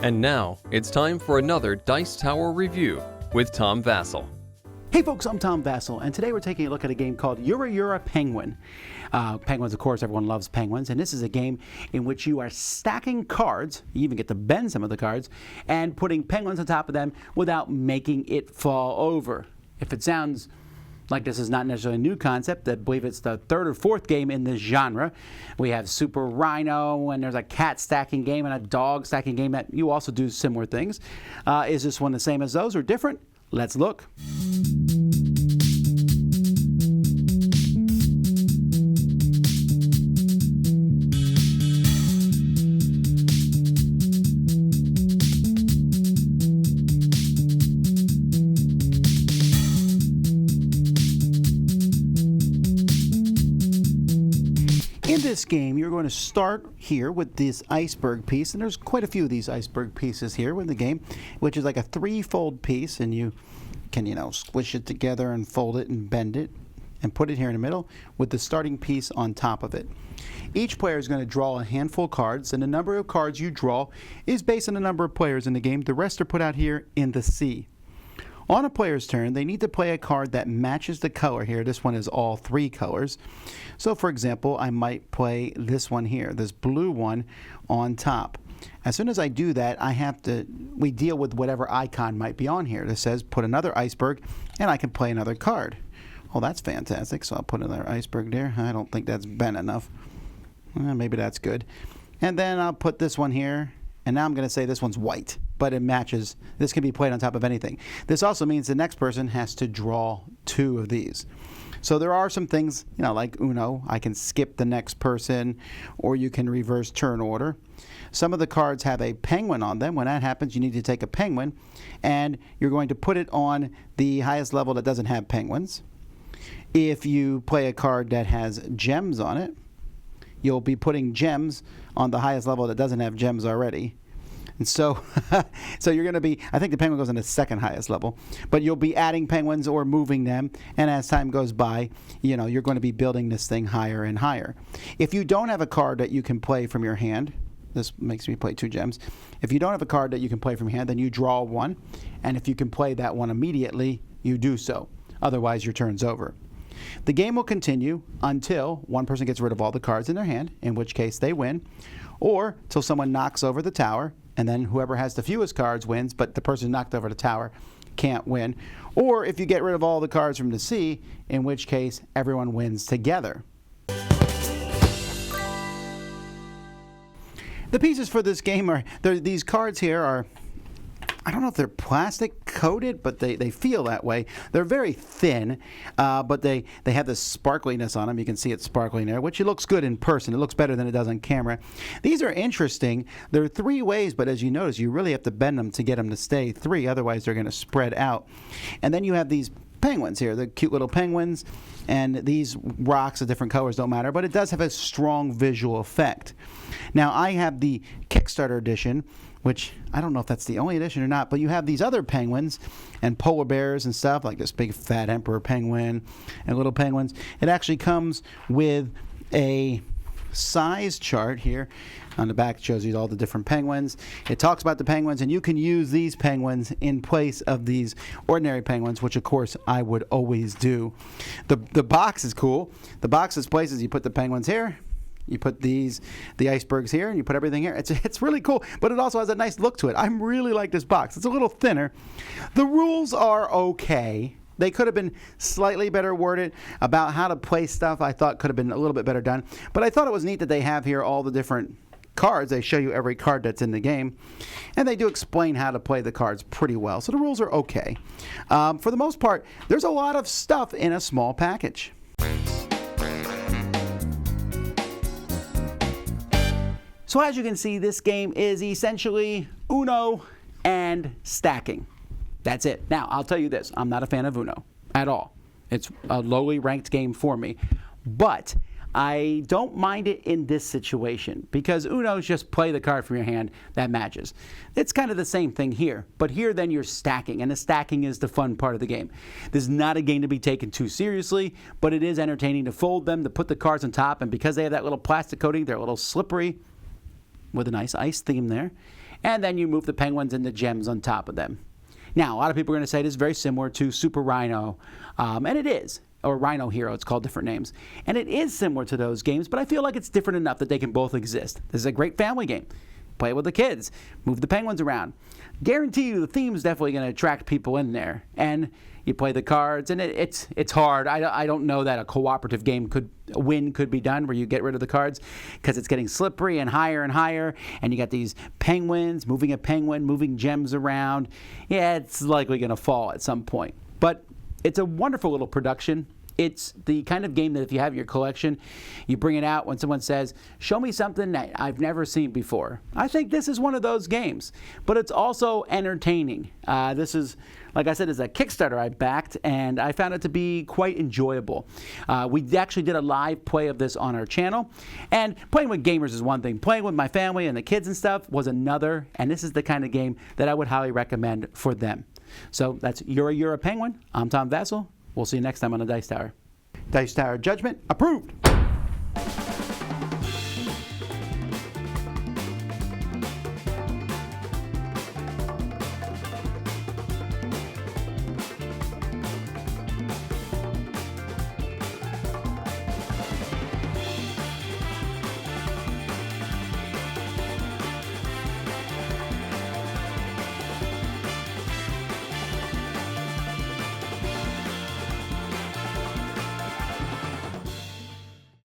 And now, it's time for another Dice Tower review with Tom Vasel. Hey folks, I'm Tom Vasel, and today we're taking a look at a game called Yura Penguin. Penguins, of course, everyone loves penguins, and this is a game in which you are stacking cards, you even get to bend some of the cards, and putting penguins on top of them without making it fall over. If it sounds like this is not necessarily a new concept, I believe it's the third or fourth game in this genre. We have Super Rhino, and there's a cat stacking game and a dog stacking game that you also do similar things. Is this one the same as those or different? Let's look. In this game, you're going to start here with this iceberg piece, and there's quite a few of these iceberg pieces here in the game, which is like a three-fold piece, and you can, squish it together and fold it and bend it and put it here in the middle with the starting piece on top of it. Each player is going to draw a handful of cards, and the number of cards you draw is based on the number of players in the game. The rest are put out here in the C. On a player's turn, they need to play a card that matches the color here. This one is all three colors. So, for example, I might play this one here, this blue one on top. As soon as I do that, we deal with whatever icon might be on here. This says put another iceberg, and I can play another card. Oh, that's fantastic. So I'll put another iceberg there. I don't think that's bent enough. Maybe that's good. And then I'll put this one here. And now I'm going to say this one's white, but it matches. This can be played on top of anything. This also means the next person has to draw two of these. So there are some things, like Uno. I can skip the next person, or you can reverse turn order. Some of the cards have a penguin on them. When that happens, you need to take a penguin, and you're going to put it on the highest level that doesn't have penguins. If you play a card that has gems on it, you'll be putting gems on the highest level that doesn't have gems already. And so you're going to be, I think the penguin goes on the second highest level, but you'll be adding penguins or moving them, and as time goes by, you're going to be building this thing higher and higher. If you don't have a card that you can play from your hand, this makes me play two gems. If you don't have a card that you can play from hand, then you draw one, and if you can play that one immediately, you do so. Otherwise, your turn's over. The game will continue until one person gets rid of all the cards in their hand, in which case they win, or till someone knocks over the tower, and then whoever has the fewest cards wins, but the person who knocked over the tower can't win. Or if you get rid of all the cards from the sea, in which case everyone wins together. The pieces for this game these cards here are, I don't know if they're plastic coated, but they feel that way. They're very thin, but they have this sparkliness on them. You can see it sparkling there, which it looks good in person. It looks better than it does on camera. These are interesting. There are three ways, but as you notice, you really have to bend them to get them to stay three. Otherwise, they're going to spread out. And then you have these penguins here, the cute little penguins, and these rocks of different colors don't matter, but it does have a strong visual effect. Now, I have the Kickstarter edition, which I don't know if that's the only edition or not, but you have these other penguins and polar bears and stuff, like this big fat emperor penguin and little penguins. It actually comes with a size chart here. On the back, it shows you all the different penguins. It talks about the penguins, and you can use these penguins in place of these ordinary penguins, which, of course, I would always do. The box is cool. The box is places you put the penguins here. You put the icebergs here, and you put everything here. It's really cool, but it also has a nice look to it. I really like this box. It's a little thinner. The rules are okay. They could have been slightly better worded about how to play stuff. I thought could have been a little bit better done. But I thought it was neat that they have here all the different cards. They show you every card that's in the game. And they do explain how to play the cards pretty well. So the rules are okay. For the most part, there's a lot of stuff in a small package. So as you can see, this game is essentially Uno and stacking. That's it. Now, I'll tell you this. I'm not a fan of Uno at all. It's a lowly ranked game for me. But I don't mind it in this situation because Uno's just play the card from your hand that matches. It's kind of the same thing here, but here then you're stacking, and the stacking is the fun part of the game. This is not a game to be taken too seriously, but it is entertaining to fold them, to put the cards on top, and because they have that little plastic coating, they're a little slippery with a nice ice theme there. and then you move the penguins and the gems on top of them. Now, a lot of people are going to say this is very similar to Super Rhino, and it is. Or Rhino Hero, it's called different names. And it is similar to those games, but I feel like it's different enough that they can both exist. This is a great family game. Play it with the kids. Move the penguins around. Guarantee you the theme's definitely going to attract people in there. And you play the cards, and it's hard. I don't know that a cooperative game could be done where you get rid of the cards because it's getting slippery and higher, and you got these penguins, moving a penguin, moving gems around. Yeah, it's likely going to fall at some point. But it's a wonderful little production. It's the kind of game that if you have in your collection, you bring it out when someone says, show me something that I've never seen before. I think this is one of those games, but it's also entertaining. This is, like I said, is a Kickstarter I backed, and I found it to be quite enjoyable. We actually did a live play of this on our channel, and playing with gamers is one thing. Playing with my family and the kids and stuff was another, and this is the kind of game that I would highly recommend for them. So that's Yura Penguin. I'm Tom Vasel. We'll see you next time on the Dice Tower. Dice Tower Judgment approved.